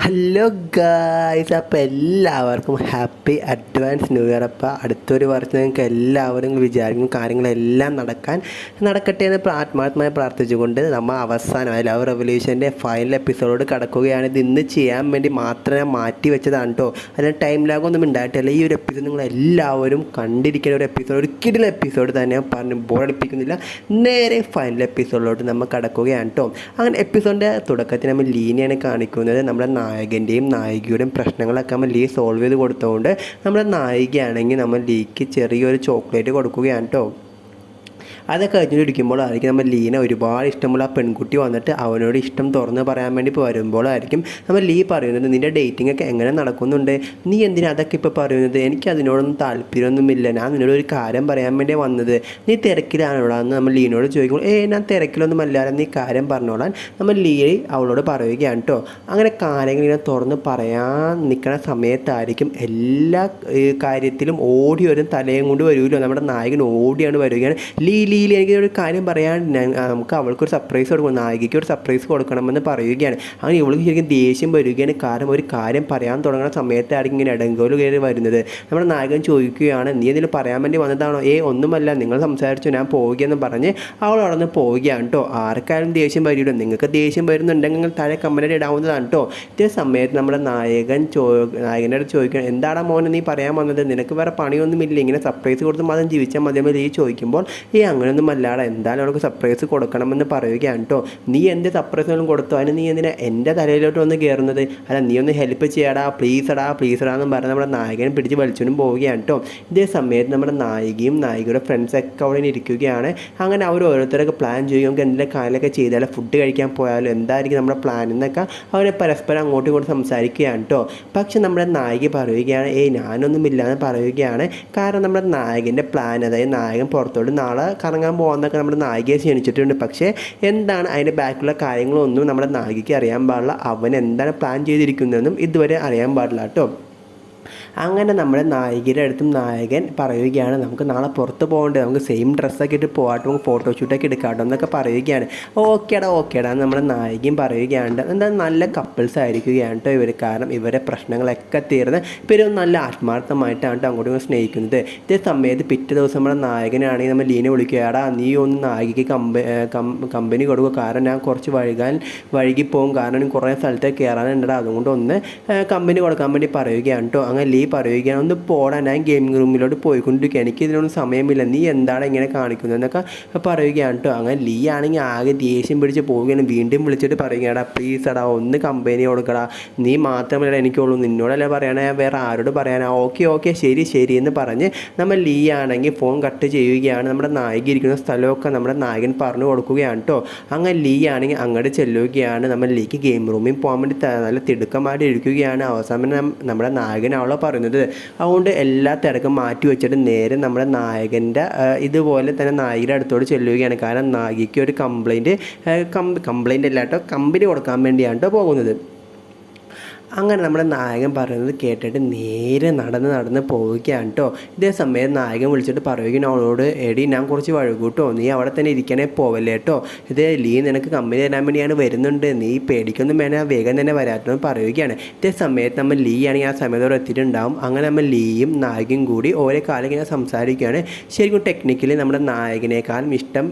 Hello guys, അപ്പോൾ എല്ലാവർക്കും happy advance new year. അപ്പോൾ അടുത്തൊരു വർഷം നിങ്ങൾക്ക് എല്ലാവരും വിചാരിക്കും കാര്യങ്ങളെല്ലാം നടക്കട്ടെ എന്ന് ആത്മാർത്ഥമായി പ്രാർത്ഥിച്ചുകൊണ്ട് നമ്മൾ അവസാനം ലവ് റെവല്യൂഷൻ്റെ ഫൈനൽ എപ്പിസോഡ് കടക്കുകയാണ്. ഇത് ഇന്ന് ചെയ്യാൻ വേണ്ടി മാത്രമേ മാറ്റി വെച്ചതാണ് കേട്ടോ. അതിന് ടൈം ലാഗൊന്നും ഉണ്ടായിട്ടില്ല. ഈ ഒരു എപ്പിസോഡ് നിങ്ങളെല്ലാവരും കണ്ടിരിക്കുന്ന ഒരു എപ്പിസോഡ്, ഒരു കിടിലൻ എപ്പിസോഡ് തന്നെ പറഞ്ഞ് ബോറടിപ്പിക്കുന്നില്ല. നേരെ ഫൈനൽ എപ്പിസോഡിലോട്ട് നമ്മൾ കടക്കുകയാണ് കേട്ടോ. അങ്ങനെ എപ്പിസോഡിൻ്റെ തുടക്കത്തിൽ നമ്മൾ ലീനയാണ് കാണിക്കുന്നത്. നമ്മുടെ നായകൻ്റെയും നായികയുടെയും പ്രശ്നങ്ങളൊക്കെ നമ്മൾ ലീ സോൾവ് ചെയ്ത് കൊടുത്തുകൊണ്ട് നമ്മുടെ നായികയാണെങ്കിൽ നമ്മൾ ലീക്ക് ചെറിയൊരു ചോക്ലേറ്റ് കൊടുക്കുകയാണ് കേട്ടോ. അതൊക്കെ കഴിഞ്ഞിരിക്കുമ്പോഴായിരിക്കും നമ്മൾ ലീന ഒരുപാട് ഇഷ്ടമുള്ള ആ പെൺകുട്ടി വന്നിട്ട് അവനോട് ഇഷ്ടം തുറന്ന് പറയാൻ വേണ്ടി വരുമ്പോഴായിരിക്കും നമ്മൾ ലീ പറയുന്നത്, നിൻ്റെ ഡേറ്റിംഗ് ഒക്കെ എങ്ങനെ നടക്കുന്നുണ്ട്, നീ എന്തിനാ അതൊക്കെ ഇപ്പോൾ പറയുന്നത്, എനിക്ക് അതിനോടൊന്നും താല്പര്യമൊന്നുമില്ല, ഞാൻ നിന്നോട് ഒരു കാര്യം പറയാൻ വേണ്ടി വന്നത്, നീ തിരക്കിലാണോടാ എന്ന് നമ്മൾ ലീനോട് ചോദിക്കുമ്പോൾ ഞാൻ തിരക്കിലൊന്നും അല്ലാതെ നീ കാര്യം പറഞ്ഞോളാൻ നമ്മൾ ലീ അവളോട് പറയുകയാണ് കേട്ടോ. അങ്ങനെ കാര്യങ്ങൾ ഇങ്ങനെ തുറന്ന് പറയാൻ നിൽക്കുന്ന സമയത്തായിരിക്കും എല്ലാ കാര്യത്തിലും ഓടി വരും, തലയും കൊണ്ട് വരുമല്ലോ നമ്മുടെ നായകൻ ഓടിയാണ് വരികയാണ്. ലീ എനിക്ക് ഒരു കാര്യം പറയാൻ, നമുക്ക് അവൾക്കൊരു സർപ്രൈസ് കൊടുക്കണം, നായികയ്ക്ക് ഒരു സർപ്രൈസ് കൊടുക്കണമെന്ന് പറയുകയാണ്. അങ്ങനെ ഇവൾക്ക് ശരിക്കും ദേഷ്യം വരികയാണ്. കാരണം ഒരു കാര്യം പറയാൻ തുടങ്ങുന്ന സമയത്തായിരിക്കും ഇങ്ങനെ ഇടങ്കോല് കയറി വരുന്നത്. നമ്മുടെ നായകൻ ചോദിക്കുകയാണ്, നീ ഇതിൽ പറയാൻ വേണ്ടി വന്നതാണോ? ഒന്നുമല്ല, നിങ്ങൾ സംസാരിച്ചു, ഞാൻ പോവുകയെന്ന് പറഞ്ഞ് അവൾ അവിടെ നിന്ന് പോവുകയാണ് കേട്ടോ. ആർക്കായാലും ദേഷ്യം വരില്ലോ, നിങ്ങൾക്ക് ദേഷ്യം വരുന്നുണ്ടെങ്കിൽ താഴെ കമൻറ്റ് ഇടാവുന്നതാണ് കേട്ടോ. ഇതേ സമയത്ത് നമ്മുടെ നായകൻ്റെ അടുത്ത് ചോദിക്കണം, എന്താണ് മോനെ നീ പറയാൻ വന്നത്, നിനക്ക് വേറെ പണിയൊന്നുമില്ല, ഇങ്ങനെ സർപ്രൈസ് കൊടുത്ത് മാത്രം ജീവിച്ചാൽ മതിയെന്ന് ഈ ചോദിക്കുമ്പോൾ അങ്ങനെയൊന്നും അല്ലാതെ എന്തായാലും അവൾക്ക് സർപ്രൈസ് കൊടുക്കണമെന്ന് പറയുകയാണ് കേട്ടോ. നീ എന്ത് സർപ്രൈസുകളും കൊടുത്തോ, അതിന് നീ എന്തിനാ എൻ്റെ തലയിലോട്ട് വന്ന് കയറുന്നത്, അല്ല നീ ഒന്ന് ഹെൽപ്പ് ചെയ്യടാ, പ്ലീസടാ എന്ന് പറഞ്ഞ് നമ്മുടെ നായകനെ പിടിച്ച് വലിച്ചുകൊണ്ടും പോവുകയാണ് കേട്ടോ. ഇതേ സമയത്ത് നമ്മുടെ നായികയും നായികയുടെ ഫ്രണ്ട്സൊക്കെ അവിടെ ഇരിക്കുകയാണ്. അങ്ങനെ അവർ ഓരോരുത്തരൊക്കെ പ്ലാൻ ചെയ്യും, നമുക്ക് എന്തെങ്കിലും കാര്യമൊക്കെ ചെയ്താലും ഫുഡ് കഴിക്കാൻ പോയാലും എന്തായിരിക്കും നമ്മുടെ പ്ലാൻ എന്നൊക്കെ അവരെ പരസ്പരം അങ്ങോട്ടും ഇങ്ങോട്ടും സംസാരിക്കുകയാണ് കേട്ടോ. പക്ഷെ നമ്മുടെ നായിക പറയുകയാണ്, ഞാനൊന്നുമില്ലാന്ന് പറയുകയാണ്. കാരണം നമ്മുടെ നായകൻ്റെ പ്ലാൻ, അതായത് നായകൻ പുറത്തോട്ട് നാളെ കറങ്ങാൻ പോകുന്നതൊക്കെ നമ്മുടെ നായികയെ ക്ഷണിച്ചിട്ടുണ്ട്. പക്ഷേ എന്താണ് അതിൻ്റെ ബാക്കിലുള്ള കാര്യങ്ങളൊന്നും നമ്മുടെ നായികയ്ക്ക് അറിയാൻ പാടില്ല. അവൻ എന്താണ് പ്ലാൻ ചെയ്തിരിക്കുന്നതെന്നും ഇതുവരെ അറിയാൻ പാടില്ല കേട്ടോ. അങ്ങനെ നമ്മുടെ നായികയുടെ അടുത്തും നായകൻ പറയുകയാണ്, നമുക്ക് നാളെ പുറത്ത് പോകേണ്ടത്, നമുക്ക് സെയിം ഡ്രസ്സൊക്കെ ഇട്ട് പോകാട്ടോ, നമുക്ക് ഫോട്ടോഷൂട്ടൊക്കെ എടുക്കാട്ടോ എന്നൊക്കെ പറയുകയാണ്. ഓക്കേടാ നമ്മുടെ നായികയും പറയുകയാണ്. എന്താ നല്ല കപ്പിൾസ് ആയിരിക്കുകയാണ് കേട്ടോ ഇവർ. കാരണം ഇവരെ പ്രശ്നങ്ങളൊക്കെ തീർന്ന് ഇവർ നല്ല ആത്മാർത്ഥമായിട്ടാണ് കേട്ടോ അങ്ങോട്ടും സ്നേഹിക്കുന്നത്. ഇതേ സമയത്ത് പിറ്റേ ദിവസം നമ്മുടെ നായകനാണെങ്കിൽ നമ്മൾ ലീനെ വിളിക്കുകയാടാ, നീ ഒന്ന് നായികയ്ക്ക് കമ്പനി കൊടുക്കുക, കാരണം ഞാൻ കുറച്ച് വഴുകിപ്പോകും, കാരണം കുറേ സ്ഥലത്തേക്ക് കയറാനുണ്ടാ, അതുകൊണ്ട് ഒന്ന് കമ്പനി കൊടുക്കാൻ വേണ്ടി പറയുകയാണ് കേട്ടോ. അങ്ങനെ ലീ പറയുകയാണ്, ഒന്ന് പോടാൻ, ഞാൻ ഗെയിമിംഗ് റൂമിലോട്ട് പോയിക്കൊണ്ടിരിക്കുക, എനിക്ക് ഇതിനൊന്നും സമയമില്ല, നീ എന്താണ് ഇങ്ങനെ കാണിക്കുന്നത് എന്നൊക്കെ പറയുകയാണ് കേട്ടോ. അങ്ങനെ ലീ ആണെങ്കിൽ ആകെ ദേഷ്യം പിടിച്ച് പോവുകയാണ്. വീണ്ടും വിളിച്ചിട്ട് പറയുകയാടാ, പ്ലീസ് എടാ ഒന്ന് കമ്പനി കൊടുക്കടാ, നീ മാത്രമല്ല എനിക്കുള്ളൂ, നിന്നോടല്ലേ പറയാനാ, വേറെ ആരോട് പറയാനാ, ഓക്കെ ശരി എന്ന് പറഞ്ഞ് നമ്മൾ ലീ ആണെങ്കിൽ ഫോൺ കട്ട് ചെയ്യുകയാണ്. നമ്മുടെ നായിക ഇരിക്കുന്ന സ്ഥലമൊക്കെ നമ്മുടെ നായകൻ പറഞ്ഞു കൊടുക്കുകയാണ് കേട്ടോ. അങ്ങനെ ലീ ആണെങ്കിൽ അങ്ങോട്ട് ചെല്ലുകയാണ്. നമ്മൾ ലീക്ക് ഗെയിം റൂമിൽ പോകാൻ വേണ്ടി നല്ല തിടുക്കമായിട്ട് ഇരിക്കുകയാണ്. അവസാനം നമ്മുടെ നായകൻ അവളെ പറയുന്നത്, അതുകൊണ്ട് എല്ലാ തിരക്കും മാറ്റി വെച്ചിട്ട് നേരെ നമ്മുടെ നായകൻ്റെ ഇതുപോലെ തന്നെ നായികയുടെ അടുത്തോട് ചെല്ലുകയാണ്. കാരണം നായികയ്ക്ക് ഒരു കംപ്ലൈൻറ്റ് അല്ല കേട്ടോ, കമ്പനി കൊടുക്കാൻ വേണ്ടിയാണ് കേട്ടോ പോകുന്നത്. അങ്ങനെ നമ്മുടെ നായകൻ പറയുന്നത് കേട്ടിട്ട് നേരെ നടന്ന് പോവുകയാണ് കേട്ടോ. ഇതേ സമയം നായകൻ വിളിച്ചിട്ട് പറയുകയാണ് അവളോട്, ഞാൻ കുറച്ച് വഴുകൂട്ടോ, നീ അവിടെ തന്നെ ഇരിക്കണേ, പോവല്ലേ കേട്ടോ, ലീ നിനക്ക് കമ്പനി തരാൻ വേണ്ടിയാണ് വരുന്നുണ്ട്, നീ പേടിക്കൊന്നും വേണം, വേഗം തന്നെ വരാത്തെന്ന് പറയുകയാണ്. ഇതേ സമയത്ത് നമ്മൾ ലീ ആണെങ്കിൽ ആ സമയത്തോടെ എത്തിയിട്ടുണ്ടാവും. അങ്ങനെ നമ്മൾ ലീയും നായകനും കൂടി ഓരോ കാലം ഇങ്ങനെ സംസാരിക്കുകയാണ്. ശരിക്കും ടെക്നിക്കലി നമ്മുടെ നായകനേക്കാളും ഇഷ്ടം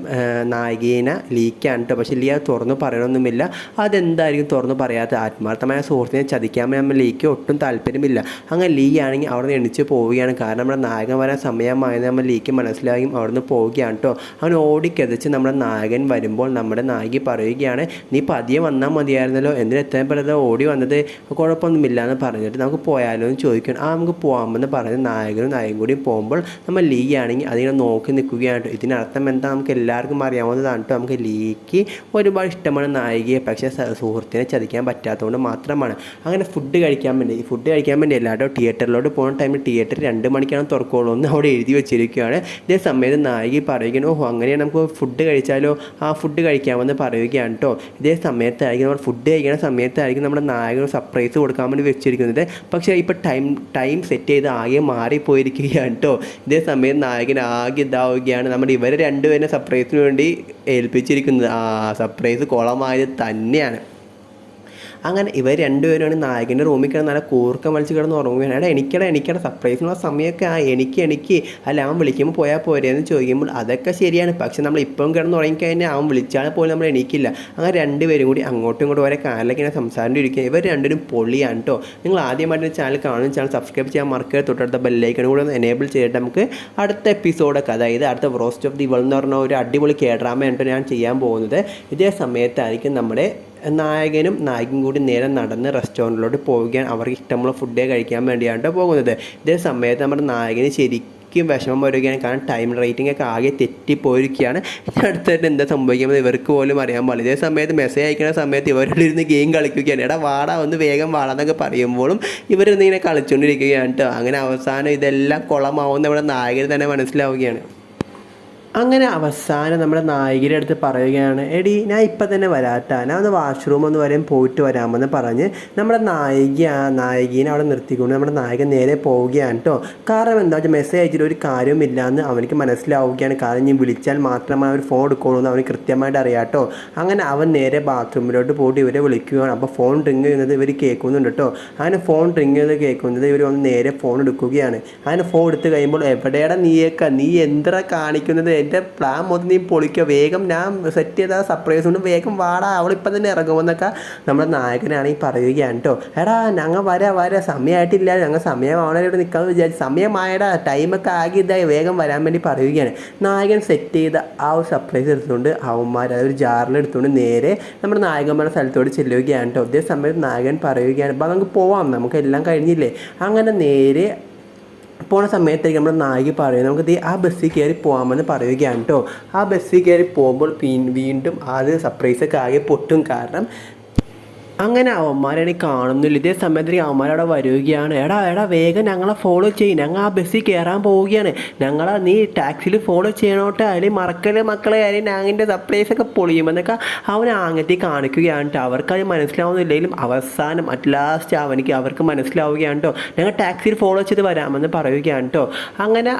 നായികേനെ ലീക്കാണ് കേട്ടോ. പക്ഷേ ലീ അത് തുറന്നു പറയണമെന്നുമില്ല. അതെന്തായിരിക്കും തുറന്നു പറയാത്ത, ആത്മാർത്ഥമായ സുഹൃത്തിനെ ചതിക്കാൻ നമ്മൾ ലീക്ക് ഒട്ടും താല്പര്യമില്ല. അങ്ങനെ ലീ ആണെങ്കിൽ അവിടെ നിന്ന് എണിച്ച് പോവുകയാണ്. കാരണം നമ്മുടെ നായകൻ വരാൻ സമയമായെന്ന് നമ്മൾ ലീക്ക് മനസ്സിലായും അവിടെ നിന്ന് പോവുകയാണ് കേട്ടോ. അവൻ ഓടിക്കതച്ച് നമ്മുടെ നായകൻ വരുമ്പോൾ നമ്മുടെ നായിക പറയുകയാണ്, നീ പതിയെ വന്നാൽ മതിയായിരുന്നല്ലോ, എന്തിന് എത്രയും പെട്ടെന്ന് ഓടി വന്നത്, കുഴപ്പമൊന്നുമില്ല എന്ന് പറഞ്ഞിട്ട് നമുക്ക് പോയാലോ എന്ന് ചോദിക്കണം. നമുക്ക് പോകാമെന്ന് പറഞ്ഞ് നായകനും കൂടി പോകുമ്പോൾ നമ്മൾ ലീ ആണെങ്കിൽ അതിനെ നോക്കി നിൽക്കുകയാണ് കേട്ടോ. ഇതിനർത്ഥം എന്താ, നമുക്ക് എല്ലാവർക്കും അറിയാവുന്നതാണ് കേട്ടോ, നമുക്ക് ലീക്ക് ഒരുപാട് ഇഷ്ടമാണ് നായികയെ, പക്ഷേ സുഹൃത്തിനെ ചതിക്കാൻ പറ്റാത്തതുകൊണ്ട് മാത്രമാണ്. അങ്ങനെ ഫുഡ് കഴിക്കാൻ വേണ്ടി അല്ല കേട്ടോ, തിയേറ്ററിലോട്ട് പോകുന്ന ടൈമിൽ തിയേറ്റർ 2 മണിക്കാണ് തുറക്കുള്ളൂ എന്ന് അവിടെ എഴുതി വെച്ചിരിക്കുകയാണ്. ഇതേ സമയത്ത് നായിക പറയുകയാണ്, അങ്ങനെയാണ് നമുക്ക് ഫുഡ് കഴിച്ചാലോ, ആ ഫുഡ് കഴിക്കാമെന്ന് പറയുകയാണ് കേട്ടോ. ഇതേ സമയത്തായിരിക്കും നമ്മൾ ഫുഡ് കഴിക്കുന്ന സമയത്തായിരിക്കും നമ്മുടെ നായകന് സർപ്രൈസ് കൊടുക്കാൻ വേണ്ടി വെച്ചിരിക്കുന്നത്. പക്ഷേ ഇപ്പോൾ ടൈം സെറ്റ് ചെയ്ത് ആകെ മാറിപ്പോയിരിക്കുകയാണ് കേട്ടോ. ഇതേ സമയം നായകൻ ആകെ ഇതാവുകയാണ്. നമ്മുടെ ഇവരെ രണ്ടുപേരെ സർപ്രൈസിന് വേണ്ടി ഏൽപ്പിച്ചിരിക്കുന്നത്, സർപ്രൈസ് കുളമായത് തന്നെയാണ്. അങ്ങനെ ഇവർ രണ്ടുപേരാണ് നായകൻ്റെ റൂമിൽ കിടന്ന് നല്ല കൂർക്കം വലിച്ച് കിടന്ന് ഉറങ്ങുകയാണ്. എനിക്കടെ സർപ്രൈസിനുള്ള സമയമൊക്കെ എനിക്ക് അല്ല അവൻ വിളിക്കുമ്പോൾ പോയാൽ പോരെയെന്ന് ചോദിക്കുമ്പോൾ അതൊക്കെ ശരിയാണ്, പക്ഷെ നമ്മൾ ഇപ്പം കിടന്ന് ഉറങ്ങിക്കഴിഞ്ഞാൽ അവൻ വിളിച്ചാൽ പോലും നമ്മൾ എണീക്കില്ല. അങ്ങനെ രണ്ടുപേരും കൂടി അങ്ങോട്ടും ഇങ്ങോട്ടും ഓരോ കാലിലൊക്കെ ഇങ്ങനെ സംസാരിച്ചിരിക്കുക. ഇവർ രണ്ടുപേരും പൊളിയാണ് കേട്ടോ. നിങ്ങൾ ആദ്യമായിട്ട് ചാനൽ കാണുന്ന ചാനൽ സബ്സ്ക്രൈബ് ചെയ്യാൻ മറക്കരുത്. തൊട്ടടുത്ത ബെല്ലൈക്കൺ കൂടെ ഒന്ന് എനേബിൾ ചെയ്തിട്ട് നമുക്ക് അടുത്ത എപ്പിസോഡൊക്കെ, അതായത് അടുത്ത റോസ്റ്റ് ഓഫ് ദി വേൾഡ് എന്ന് പറഞ്ഞ ഒരു അടിപൊളി കേഡ്രാമയാണ് ഞാൻ ചെയ്യാൻ പോകുന്നത്. ഇതേ സമയത്തായിരിക്കും നമ്മുടെ നായകനും നായികയും കൂടി നേരെ നടന്ന് റെസ്റ്റോറൻറ്റിലോട്ട് പോവുകയാണ്. അവർക്ക് ഇഷ്ടമുള്ള ഫുഡേ കഴിക്കാൻ വേണ്ടിയാണ് പോകുന്നത്. ഇതേ സമയത്ത് നമ്മുടെ നായകന് ശരിക്കും വിഷമം വരികയാണ്. കാരണം ടൈം റേറ്റിംഗ് ഒക്കെ ആകെ തെറ്റിപ്പോയിരിക്കുകയാണ്. അടുത്തായിട്ട് എന്താ സംഭവിക്കുന്നത് ഇവർക്ക് പോലും അറിയാൻ പാടില്ല. ഇതേ സമയത്ത് മെസ്സേജ് അയക്കുന്ന സമയത്ത് ഇവരുടെ ഇരുന്ന് ഗെയിം കളിക്കുകയാണ്. എടാ വാടാ ഒന്ന് വേഗം വാടാന്നൊക്കെ പറയുമ്പോഴും ഇവരിന്നിങ്ങനെ കളിച്ചുകൊണ്ടിരിക്കുകയാണ് കേട്ടോ. അങ്ങനെ അവസാനം ഇതെല്ലാം കുളമാവുന്ന നമ്മുടെ നായകന് തന്നെ മനസ്സിലാവുകയാണ്. അങ്ങനെ അവസാനം നമ്മുടെ നായികയുടെ അടുത്ത് പറയുകയാണ്, എടി ഞാൻ ഇപ്പം തന്നെ വരാട്ടാ, ഞാൻ ഒന്ന് വാഷ്റൂം ഒന്ന് വരെയും പോയിട്ട് വരാമെന്ന് പറഞ്ഞ് നമ്മുടെ നായികീനെ അവിടെ നിർത്തിക്കൊണ്ട് നമ്മുടെ നായകൻ നേരെ പോവുകയാണ് കേട്ടോ. കാരണം എന്താ വെച്ചാൽ മെസ്സേജ് അയച്ചിട്ട് ഒരു കാര്യമില്ല എന്ന് അവനിക്ക് മനസ്സിലാവുകയാണ്. കാരണം ഞാൻ വിളിച്ചാൽ മാത്രമേ അവർ ഫോൺ എടുക്കുള്ളൂ എന്ന് അവന് കൃത്യമായിട്ട് അറിയാം കേട്ടോ. അങ്ങനെ അവൻ നേരെ ബാത്റൂമിലോട്ട് പോയിട്ട് ഇവരെ വിളിക്കുകയാണ്. അപ്പോൾ ഫോൺ റിങ് ചെയ്യുന്നത് ഇവർ കേൾക്കുന്നുണ്ട് കേട്ടോ. അങ്ങനെ ഫോൺ റിങ് ചെയ്ത് കേൾക്കുന്നത് ഇവർ വന്ന് നേരെ ഫോൺ എടുക്കുകയാണ്. അങ്ങനെ ഫോൺ എടുത്ത് കഴിയുമ്പോൾ എവിടെയാണ് നീ എന്താ കാണിക്കുന്നത്, എൻ്റെ പ്ലാൻ മൊത്തം നീ പൊളിക്കുക, വേഗം ഞാൻ സെറ്റ് ചെയ്ത സർപ്രൈസ് കൊണ്ട് വേഗം വാടാ, അവളിപ്പം തന്നെ ഇറങ്ങുമെന്നൊക്കെ നമ്മുടെ നായകനാണെങ്കിൽ പറയുകയാണ് കേട്ടോ. എടാ ഞങ്ങൾ വരാം സമയമായിട്ടില്ല, ഞങ്ങൾ സമയമാവണേ ഇവിടെ നിൽക്കാമെന്ന് വിചാരിച്ചു, സമയമായടാ ടൈമൊക്കെ ആകെ ഇതായി വേഗം വരാൻ വേണ്ടി പറയുകയാണ്. നായകൻ സെറ്റ് ചെയ്ത ആ ഒരു സർപ്രൈസ് എടുത്തുകൊണ്ട് അവന്മാർ അതൊരു ജാറിലെടുത്തുകൊണ്ട് നേരെ നമ്മുടെ നായകന്മാരുടെ സ്ഥലത്തോട് ചെല്ലുകയാണ് കേട്ടോ. അതേ സമയത്ത് നായകൻ പറയുകയാണ്, അപ്പോൾ നമുക്ക് പോവാം, നമുക്കെല്ലാം കഴിഞ്ഞില്ലേ. അങ്ങനെ നേരെ പോണ സമയത്തേക്ക് നമ്മുടെ നായിക പറയും നമുക്ക് ആ ബസ്സിൽ കയറി പോകാമെന്ന് പറയുകയാണ് കേട്ടോ. ആ ബസ്സിൽ കയറി പോകുമ്പോൾ വീണ്ടും അത് സർപ്രൈസൊക്കെ ആകെ പൊട്ടും. കാരണം അങ്ങനെ അവന്മാരെ കാണുന്നില്ല. ഇതേ സമയത്ത് അവന്മാരവിടെ വരികയാണ്. എടാ വേഗം ഞങ്ങളെ ഫോളോ ചെയ്യും, ഞങ്ങൾ ആ ബസ്സിൽ കയറാൻ പോവുകയാണ്, നീ ടാക്സിയിൽ ഫോളോ ചെയ്യണോട്ടെ, അതിൽ മറക്കല് മക്കളെ കാര്യം ഞങ്ങളുടെ സർപ്രൈസൊക്കെ പൊളിയുമെന്നൊക്കെ അവൻ ആങ്ങത്തി കാണിക്കുകയാണ് കേട്ടോ. അവർക്കത് മനസ്സിലാവുന്നില്ലെങ്കിലും അവസാനം അറ്റ് ലാസ്റ്റ് അവർക്ക് മനസ്സിലാവുകയാണ് കേട്ടോ. ഞങ്ങൾ ടാക്സിയിൽ ഫോളോ ചെയ്ത് വരാമെന്ന് പറയുകയാണ് കേട്ടോ. അങ്ങനെ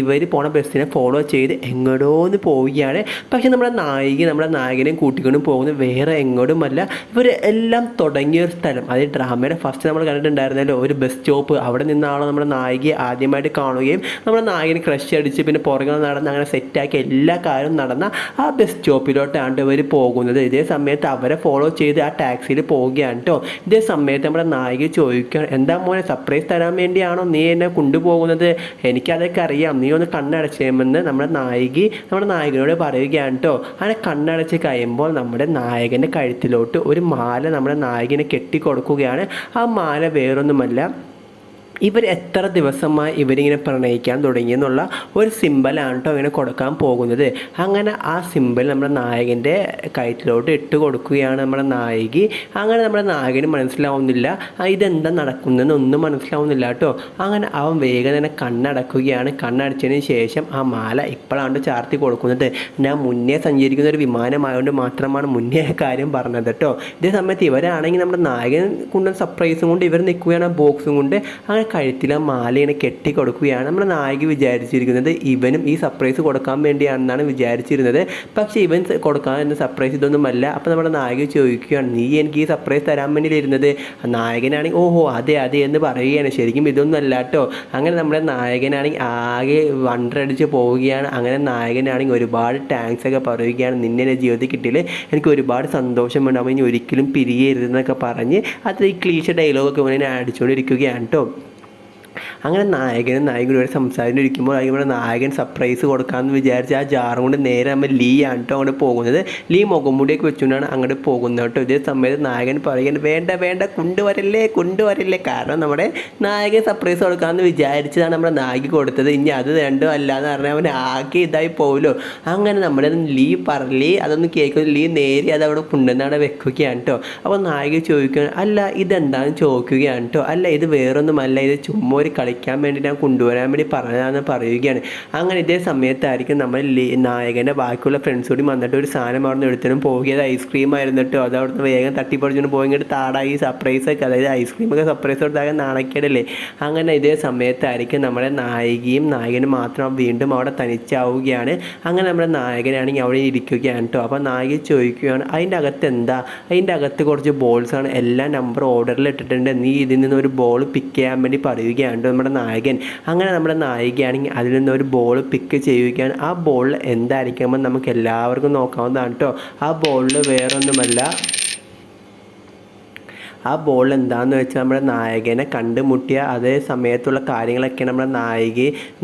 ഇവർ പോണ ബസ്സിനെ ഫോളോ ചെയ്ത് എങ്ങോട്ടോന്ന് പോവുകയാണ്. പക്ഷെ നമ്മുടെ നായകനെയും കൂട്ടിക്കൊണ്ടും പോകുന്നത് വേറെ എങ്ങോട്ടുമല്ല, ഇവർ എല്ലാം തുടങ്ങിയൊരു സ്ഥലം. അത് ഡ്രാമയുടെ ഫസ്റ്റ് നമ്മൾ കണ്ടിട്ടുണ്ടായിരുന്നല്ലോ, ഒരു ബസ് സ്റ്റോപ്പ്. അവിടെ നിന്നാണോ നമ്മുടെ നായികയെ ആദ്യമായിട്ട് കാണുകയും നമ്മുടെ നായകന് ക്രഷ് അടിച്ച് പിന്നെ പുറകെ നടന്ന് അങ്ങനെ സെറ്റാക്കി എല്ലാ കാര്യവും നടന്ന ആ ബസ് സ്റ്റോപ്പിലോട്ടാണ് ഇവർ പോകുന്നത്. ഇതേ സമയത്ത് അവരെ ഫോളോ ചെയ്ത് ആ ടാക്സിയിൽ പോവുകയാണ് കേട്ടോ. ഇതേ സമയത്ത് നമ്മുടെ നായിക ചോദിക്കുകയാണ്, എന്താ മോനെ സർപ്രൈസ് തരാൻ വേണ്ടിയാണോ നീ എന്നെ കൊണ്ടുപോകുന്നത്, എനിക്കതൊക്കെ അറിയാം, നീ ഒന്ന് കണ്ണടച്ചേമെന്ന് നമ്മുടെ നായകനോട് പറയുകയാണ് കേട്ടോ. അങ്ങനെ കണ്ണടച്ച് കഴിയുമ്പോൾ നമ്മുടെ നായകൻ്റെ കഴുത്തിലോട്ട് ഒരു മാല നമ്മുടെ നായകനെ കെട്ടിക്കൊടുക്കുകയാണ്. ആ മാല വേറൊന്നുമല്ല, ഇവർ എത്ര ദിവസമായി ഇവരിങ്ങനെ പ്രണയിക്കാൻ തുടങ്ങിയെന്നുള്ള ഒരു സിമ്പലാണ് കേട്ടോ ഇങ്ങനെ കൊടുക്കാൻ പോകുന്നത്. അങ്ങനെ ആ സിമ്പൽ നമ്മുടെ നായകൻ്റെ കഴുത്തിലോട്ട് ഇട്ട് കൊടുക്കുകയാണ് നമ്മുടെ നായിക. അങ്ങനെ നമ്മുടെ നായകന് മനസ്സിലാവുന്നില്ല ഇതെന്താ നടക്കുന്നതെന്ന് ഒന്നും മനസ്സിലാവുന്നില്ല കേട്ടോ. അങ്ങനെ അവൻ വേഗം തന്നെ കണ്ണടക്കുകയാണ്. കണ്ണടച്ചതിന് ശേഷം ആ മാല ഇപ്പോഴാണ് ചാർത്തി കൊടുക്കുന്നത്. ഞാൻ മുന്നേ സഞ്ചരിക്കുന്ന ഒരു വിമാനമായതുകൊണ്ട് മാത്രമാണ് മുന്നേ കാര്യം പറഞ്ഞത് കേട്ടോ. ഇതേ സമയത്ത് ഇവരാണെങ്കിൽ നമ്മുടെ നായകൻ കൊണ്ടുവന്ന സർപ്രൈസും കൊണ്ട് ഇവർ നിൽക്കുകയാണ് ബോക്സും കൊണ്ട്. അങ്ങനെ കഴുത്തിലെ മാല ഇങ്ങനെ കെട്ടിക്കൊടുക്കുകയാണ്. നമ്മുടെ നായിക വിചാരിച്ചിരിക്കുന്നത് ഇവനും ഈ സർപ്രൈസ് കൊടുക്കാൻ വേണ്ടിയാണെന്നാണ് വിചാരിച്ചിരുന്നത്. പക്ഷേ ഇവൻ കൊടുക്കാൻ എന്ന സർപ്രൈസ് ഇതൊന്നുമല്ല. അപ്പോൾ നമ്മുടെ നായിക ചോദിക്കുകയാണ്, നീ എനിക്ക് ഈ സർപ്രൈസ് തരാൻ വേണ്ടി ഇരുന്നത്. നായകനാണെങ്കിൽ ഓഹോ അതെ എന്ന് പറയുകയാണ്. ശരിക്കും ഇതൊന്നും അല്ല കേട്ടോ. അങ്ങനെ നമ്മുടെ നായകനാണെങ്കിൽ ആകെ വണ്ടടിച്ച് പോവുകയാണ്. അങ്ങനെ നായകനാണെങ്കിൽ ഒരുപാട് താങ്ക്സ് ഒക്കെ പറയുകയാണ്, നിന്നെ എൻ്റെ ജീവിതത്തിൽ കിട്ടിയിൽ എനിക്ക് ഒരുപാട് സന്തോഷമുണ്ട്, അവൻ ഇനി ഒരിക്കലും പിരിയരുതെന്നൊക്കെ പറഞ്ഞ് അത് ഈ ക്ലീശ ഡയലോഗൊക്കെ ഇവനെ അടിച്ചുകൊണ്ടിരിക്കുകയാണ് കേട്ടോ. അങ്ങനെ നായകനും ഒരു സംസാരിച്ചിരിക്കുമ്പോൾ നമ്മുടെ നായകൻ സർപ്രൈസ് കൊടുക്കാമെന്ന് വിചാരിച്ച് ആ ജാറും കൊണ്ട് നേരെ നമ്മൾ ആണ് കേട്ടോ അങ്ങോട്ട് പോകുന്നത്. മുഖംമൂടിയൊക്കെ വെച്ചുകൊണ്ടാണ് അങ്ങോട്ട് പോകുന്നത് കേട്ടോ. ഇതേ സമയത്ത് നായകൻ പറയുന്നത് വേണ്ട കൊണ്ടുവരല്ലേ. കാരണം നമ്മുടെ നായകൻ സർപ്രൈസ് കൊടുക്കാമെന്ന് വിചാരിച്ചതാണ് നമ്മുടെ നായിക കൊടുത്തത്. ഇനി അത് രണ്ടും അല്ലാന്ന് പറഞ്ഞാൽ അവൻ ആകെ ഇതായി പോകുമല്ലോ. അങ്ങനെ നമ്മുടെ അതൊന്നും കേൾക്കുന്നത് നേരെ അത് അവിടെ കൊണ്ടുവന്ന് വെക്കുകയാണ് കേട്ടോ. അപ്പോൾ നായിക ചോദിക്കുകയാണ്, അല്ല ഇതെന്താണെന്ന് ചോദിക്കുകയാണ് കേട്ടോ. അല്ല ഇത് വേറൊന്നുമല്ല, ഇത് ചുമ്മാ അവർ കളിക്കാൻ വേണ്ടി ഞാൻ കൊണ്ടുവരാൻ വേണ്ടി പറഞ്ഞതാണെന്ന് പറയുകയാണ്. അങ്ങനെ ഇതേ സമയത്തായിരിക്കും നമ്മൾ നായകൻ്റെ ബാക്കിയുള്ള ഫ്രണ്ട്സ് കൂടി വന്നിട്ട് ഒരു സാധനം അവിടെ നിന്ന് എടുത്തിനും പോകിയത് ഐസ്ക്രീം ആയിരുന്നു കേട്ടോ. അത് അവിടെ നിന്ന് വേഗം തട്ടിപ്പറിച്ചുകൊണ്ട് പോയിട്ട് താടായി സർപ്രൈസൊക്കെ, അതായത് ഐസ്ക്രീമൊക്കെ സർപ്രൈസ് കൊടുത്താൽ നാണക്കേടല്ലേ. അങ്ങനെ ഇതേ സമയത്തായിരിക്കും നമ്മുടെ നായികയും നായകനും മാത്രം വീണ്ടും അവിടെ തനിച്ചാവുകയാണ്. അങ്ങനെ നമ്മുടെ നായകനാണെങ്കിൽ അവിടെ ഇരിക്കുകയാണ് കേട്ടോ. അപ്പോൾ നായിക ചോദിക്കുകയാണ് അതിൻ്റെ അകത്ത് എന്താ? അതിൻ്റെ അകത്ത് കുറച്ച് ബോൾസാണ്, എല്ലാ നമ്പർ ഓർഡറിൽ ഇട്ടിട്ടുണ്ട്, നീ ഇതിൽ നിന്ന് ഒരു ബോൾ പിക്ക് ചെയ്യാൻ വേണ്ടി പറയുകയാണ് നമ്മുടെ നായകൻ. അങ്ങനെ നമ്മുടെ നായികയാണെങ്കിൽ അതിൽ നിന്ന് ഒരു ബോൾ പിക്ക് ചെയ്യുകയാണ്. ആ ബോളിൽ എന്തായിരിക്കുമ്പോൾ നമുക്ക് എല്ലാവർക്കും നോക്കാവുന്നതാണ് കേട്ടോ. ആ ബോളിൽ വേറൊന്നുമല്ല, ആ ബോൾ എന്താണെന്ന് വെച്ചാൽ നമ്മുടെ നായകനെ കണ്ടുമുട്ടിയ അതേ സമയത്തുള്ള കാര്യങ്ങളൊക്കെ നമ്മുടെ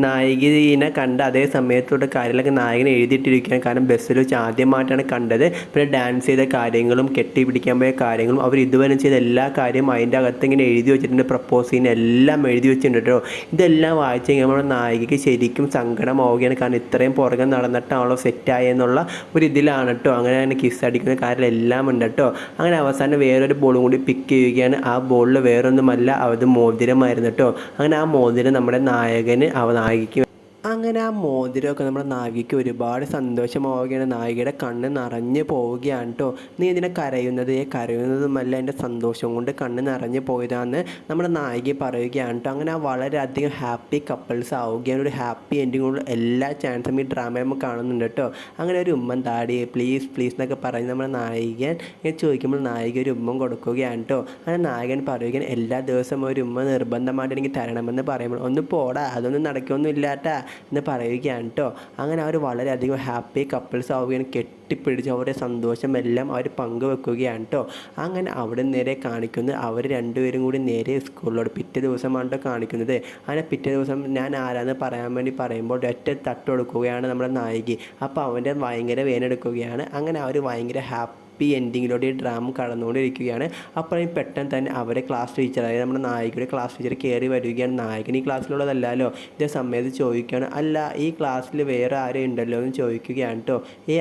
നായികനെ കണ്ട അതേ സമയത്തുള്ള കാര്യങ്ങളൊക്കെ നായകനെ എഴുതിയിട്ടിരിക്കുകയാണ്. കാരണം ബസ്സിൽ വെച്ച് ആദ്യമായിട്ടാണ് കണ്ടത്. പിന്നെ ഡാൻസ് ചെയ്ത കാര്യങ്ങളും കെട്ടിപ്പിടിക്കാൻ പോയ കാര്യങ്ങളും അവർ ഇതുവരെ ചെയ്ത എല്ലാ കാര്യവും അതിൻ്റെ അകത്ത് ഇങ്ങനെ എഴുതി വെച്ചിട്ടുണ്ട്. പ്രപ്പോസിന് എല്ലാം എഴുതി വെച്ചിട്ടുണ്ട് കേട്ടോ. ഇതെല്ലാം വായിച്ച് കഴിഞ്ഞാൽ നമ്മുടെ നായികയ്ക്ക് ശരിക്കും സങ്കടമാവുകയാണ്. കാരണം ഇത്രയും പുറകെ നടന്നിട്ടാണല്ലോ സെറ്റായെന്നുള്ള ഒരു ഇതിലാണ് കേട്ടോ. അങ്ങനെ കിസ് അടിക്കുന്ന കാര്യമെല്ലാം ഉണ്ട് കേട്ടോ. അങ്ങനെ അവസാനം വേറൊരു ബോളും കൂടി പിക്ക് ചെയ്യുകയാണ്. ആ ബോളിൽ വേറൊന്നുമല്ല, അത് മോതിരമായിരുന്നു കേട്ടോ. അങ്ങനെ ആ മോതിരം നമ്മുടെ നായികയ്ക്ക് അങ്ങനെ ആ മോതിരമൊക്കെ നമ്മുടെ നായികയ്ക്ക് ഒരുപാട് സന്തോഷമാവുകയാണ്. നായികയുടെ കണ്ണ് നിറഞ്ഞു പോവുകയാണ് കേട്ടോ. നീ ഇതിനെ കരയുന്നതുമല്ല, എൻ്റെ സന്തോഷം കൊണ്ട് കണ്ണ് നിറഞ്ഞു പോയതാണെന്ന് നമ്മുടെ നായിക പറയുകയാണ് കേട്ടോ. അങ്ങനെ വളരെയധികം ഹാപ്പി കപ്പിൾസ് ആവുകയാണ്. ഒരു ഹാപ്പി എൻഡിങ്ങുള്ള എല്ലാ ചാൻസും ഈ ഡ്രാമ നമുക്ക് കാണുന്നുണ്ട് കേട്ടോ. അങ്ങനെ ഒരു ഉമ്മൻ താടി പ്ലീസ് പ്ലീസ് എന്നൊക്കെ പറഞ്ഞ് നമ്മുടെ നായികൻ ഇങ്ങനെ ചോദിക്കുമ്പോൾ നായിക ഒരു ഉമ്മൻ കൊടുക്കുകയാണ് കേട്ടോ. അങ്ങനെ നായകൻ പറയുകയാണ് എല്ലാ ദിവസവും ഒരു ഉമ്മ നിർബന്ധമായിട്ട് എനിക്ക് തരണമെന്ന് പറയുമ്പോൾ ഒന്ന് പോടാ, അതൊന്നും നടക്കൊന്നും ഇല്ലാട്ടാ എന്ന് പറയുകയാണ് കേട്ടോ. അങ്ങനെ അവർ വളരെയധികം ഹാപ്പി കപ്പിൾസ് ആവുകയാണ്. കെട്ടിപ്പിടിച്ച് അവരുടെ സന്തോഷമെല്ലാം അവർ പങ്കുവെക്കുകയാണ് കേട്ടോ. അങ്ങനെ അവിടെ നേരെ കാണിക്കുന്നത് അവർ രണ്ടുപേരും കൂടി നേരെ സ്കൂളിലോട്ട് പിറ്റേ ദിവസമാണ് കേട്ടോ കാണിക്കുന്നത്. അങ്ങനെ പിറ്റേ ദിവസം ഞാൻ ആരാന്ന് പറയാൻ വേണ്ടി പറയുമ്പോൾ ഒറ്റ തട്ട് കൊടുക്കുകയാണ് നമ്മുടെ നായിക. അപ്പോൾ അവൻ്റെ ഭയങ്കര വേനെടുക്കുകയാണ്. അങ്ങനെ അവർ ഭയങ്കര ഹാപ്പി എൻഡിങ്ങിലൂടെ ഈ ഡ്രാമ കടന്നുകൊണ്ടിരിക്കുകയാണ്. അപ്പോഴും പെട്ടെന്ന് തന്നെ അവരെ ക്ലാസ് ടീച്ചർ, അതായത് നമ്മുടെ നായികയുടെ ക്ലാസ് ടീച്ചർ കയറി വരികയാണ്. നായകൻ ഈ ക്ലാസ്സിലുള്ളതല്ലോ. ഇതേ സമയത്ത് ചോദിക്കുകയാണ് അല്ല ഈ ക്ലാസ്സിൽ വേറെ ആരും ഉണ്ടല്ലോ എന്ന് ചോദിക്കുകയാണ് കേട്ടോ.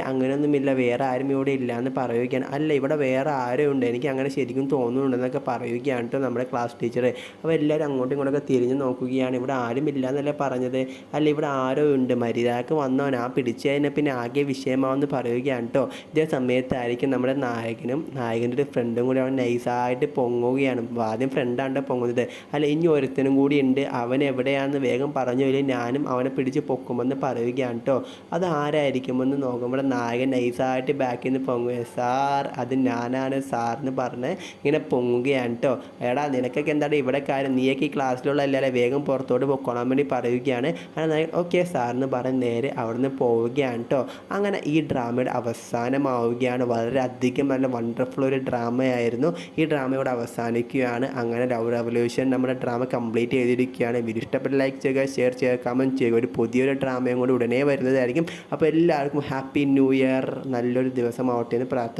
അങ്ങനെയൊന്നുമില്ല, വേറെ ആരും ഇവിടെ ഇല്ല എന്ന് പറയുകയാണ്. അല്ല ഇവിടെ വേറെ ആരും ഉണ്ട്, എനിക്ക് അങ്ങനെ ശരിക്കും തോന്നുന്നുണ്ടെന്നൊക്കെ പറയുകയാണ് കേട്ടോ നമ്മുടെ ക്ലാസ് ടീച്ചർ. അപ്പോൾ എല്ലാവരും അങ്ങോട്ടും ഇങ്ങോട്ടൊക്കെ തിരിഞ്ഞ് നോക്കുകയാണ്. ഇവിടെ ആരും ഇല്ല എന്നല്ലേ പറഞ്ഞത്, അല്ല ഇവിടെ ആരോ ഉണ്ട്, മര്യാദക്ക് വന്നവൻ ആ പിടിച്ചു കഴിഞ്ഞാൽ പിന്നെ ആകെ വിഷയമാവെന്ന് പറയുകയാണ് കേട്ടോ. ഇതേ സമയത്തായിരിക്കും നമ്മുടെ നായകൻ്റെ ഒരു ഫ്രണ്ടും കൂടി അവൻ നൈസായിട്ട് പൊങ്ങുകയാണ്. ആദ്യം ഫ്രണ്ടാണ് പൊങ്ങുന്നത്. അല്ല ഇനി ഒരുത്തനും കൂടി ഉണ്ട്, അവൻ എവിടെയാണെന്ന് വേഗം പറഞ്ഞു ഇല്ലേ ഞാനും അവനെ പിടിച്ച് പൊക്കുമെന്ന് പറയുകയാണ് കേട്ടോ. അത് ആരായിരിക്കുമെന്ന് നോക്കുമ്പോൾ നായകൻ നൈസായിട്ട് ബാക്കിൽ നിന്ന് പൊങ്ങുക. സാർ അത് ഞാനാണ് സാറിന് പറഞ്ഞ് ഇങ്ങനെ പൊങ്ങുകയാണ് കേട്ടോ. എടാ നിനക്കൊക്കെ എന്താണ് ഇവിടെ കാര്യം, നീയൊക്കെ ഈ ക്ലാസ്സിലുള്ള എല്ലാവരും വേഗം പുറത്തോട്ട് പൊക്കോളാൻ വേണ്ടി പറയുകയാണ്. അങ്ങനെ നായകൻ ഓക്കെ സാറിന് പറഞ്ഞ് നേരെ അവിടെ നിന്ന് പോവുകയാണ് കേട്ടോ. അങ്ങനെ ഈ ഡ്രാമയുടെ അവസാനമാവുകയാണ്. വളരെയധികം നല്ല വണ്ടർഫുൾ ഒരു ഡ്രാമയായിരുന്നു. ഈ ഡ്രാമയോട് അവസാനിക്കുകയാണ്. അങ്ങനെ ലവ് റെവല്യൂഷൻ നമ്മുടെ ഡ്രാമ കംപ്ലീറ്റ് ചെയ്തിരിക്കുകയാണ്. വീഡിയോ ഇഷ്ടപ്പെട്ട ലൈക്ക് ചെയ്യുക, ഷെയർ ചെയ്യുക, കമൻറ്റ് ചെയ്യുക. ഒരു പുതിയൊരു ഡ്രാമയും കൂടി ഉടനെ വരുന്നതായിരിക്കും. അപ്പോൾ എല്ലാവർക്കും ഹാപ്പി ന്യൂ ഇയർ, നല്ലൊരു ദിവസമാവട്ടെ എന്ന് പ്രാർത്ഥിക്കുന്നു.